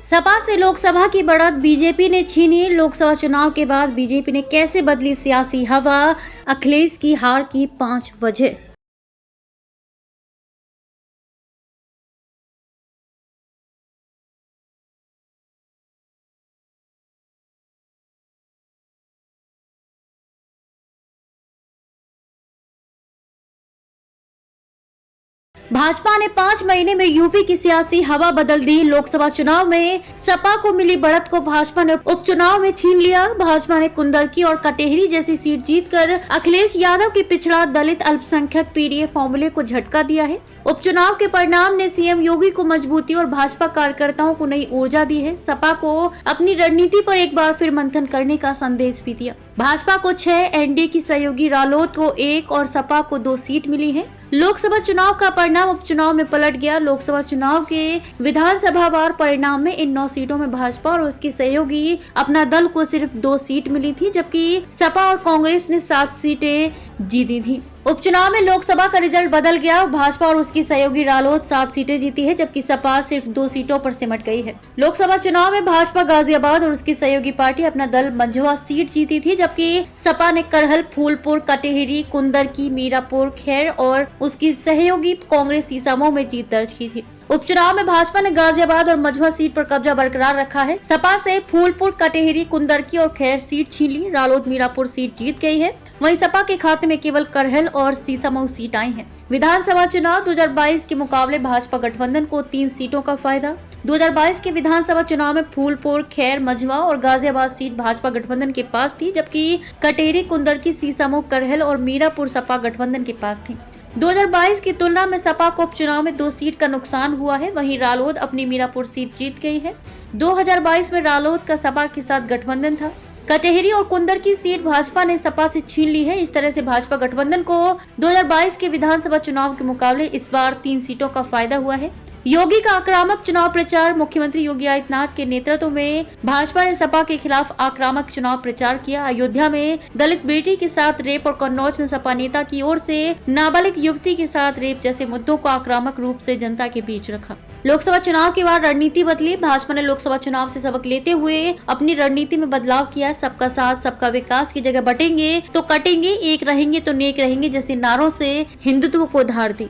सपा से लोकसभा की बढ़त बीजेपी ने छीनी। लोकसभा चुनाव के बाद बीजेपी ने कैसे बदली सियासी हवा, अखिलेश की हार की 5 वजह। भाजपा ने 5 महीने में यूपी की सियासी हवा बदल दी। लोकसभा चुनाव में सपा को मिली बढ़त को भाजपा ने उपचुनाव में छीन लिया। भाजपा ने कुंदरकी और कटेहरी जैसी सीट जीतकर अखिलेश यादव की पिछड़ा दलित अल्पसंख्यक पीडीए फॉर्मूले को झटका दिया है। उपचुनाव के परिणाम ने सीएम योगी को मजबूती और भाजपा कार्यकर्ताओं को नई ऊर्जा दी है। सपा को अपनी रणनीति पर एक बार फिर मंथन करने का संदेश भी दिया। भाजपा को 6, एनडीए की सहयोगी रालोद को 1 और सपा को 2 सीट मिली है। लोकसभा चुनाव का परिणाम उपचुनाव में पलट गया। लोकसभा चुनाव के विधानसभावार परिणाम में इन 9 सीटों में भाजपा और उसकी सहयोगी अपना दल को सिर्फ 2 सीट मिली थी, जबकि सपा और कांग्रेस ने 7 सीटें जीती थी। उपचुनाव में लोकसभा का रिजल्ट बदल गया। भाजपा और उसकी सहयोगी रालोद 7 सीटें जीती है, जबकि सपा सिर्फ 2 सीटों पर सिमट गई है। लोकसभा चुनाव में भाजपा गाजियाबाद और उसकी सहयोगी पार्टी अपना दल मंझवा सीट जीती थी, जबकि सपा ने करहल, फूलपुर, कटेहरी, कुंदरकी, मीरापुर, खैर और उसकी सहयोगी कांग्रेस सीसामऊ में जीत दर्ज की थी। उपचुनाव में भाजपा ने गाजियाबाद और मझवा सीट पर कब्जा बरकरार रखा है। सपा से फूलपुर, कटेहरी, कुंदरकी और खैर सीट छीन ली। रालोद मीरापुर सीट जीत गई है। वहीं सपा के खाते में केवल करहल और सीसामऊ सीट आई हैं। विधानसभा चुनाव 2022 के मुकाबले भाजपा गठबंधन को 3 सीटों का फायदा। 2022 के विधानसभा चुनाव में फूलपुर, खैर, मझवा और गाजियाबाद सीट भाजपा गठबंधन के पास थी, जबकि कटेहरी, कुंदरकी, सीसामऊ, करहल और मीरापुर सपा गठबंधन के पास थी। 2022 की तुलना में सपा को उपचुनाव में 2 सीट का नुकसान हुआ है। वहीं रालोद अपनी मीरापुर सीट जीत गई है। 2022 में रालोद का सपा के साथ गठबंधन था। कटेहरी और कुंदर की सीट भाजपा ने सपा से छीन ली है। इस तरह से भाजपा गठबंधन को 2022 के विधानसभा चुनाव के मुकाबले इस बार 3 सीटों का फायदा हुआ है। योगी का आक्रामक चुनाव प्रचार। मुख्यमंत्री योगी आदित्यनाथ के नेतृत्व में भाजपा ने सपा के खिलाफ आक्रामक चुनाव प्रचार किया। अयोध्या में दलित बेटी के साथ रेप और कन्नौज में सपा नेता की ओर से नाबालिग युवती के साथ रेप जैसे मुद्दों को आक्रामक रूप से जनता के बीच रखा। लोकसभा चुनाव के बाद रणनीति बदली। भाजपा ने लोकसभा चुनाव से सबक लेते हुए अपनी रणनीति में बदलाव किया। सबका साथ सबका विकास की जगह बटेंगे तो कटेंगे, एक रहेंगे तो नेक रहेंगे जैसे नारों से हिंदुत्व को धार दी।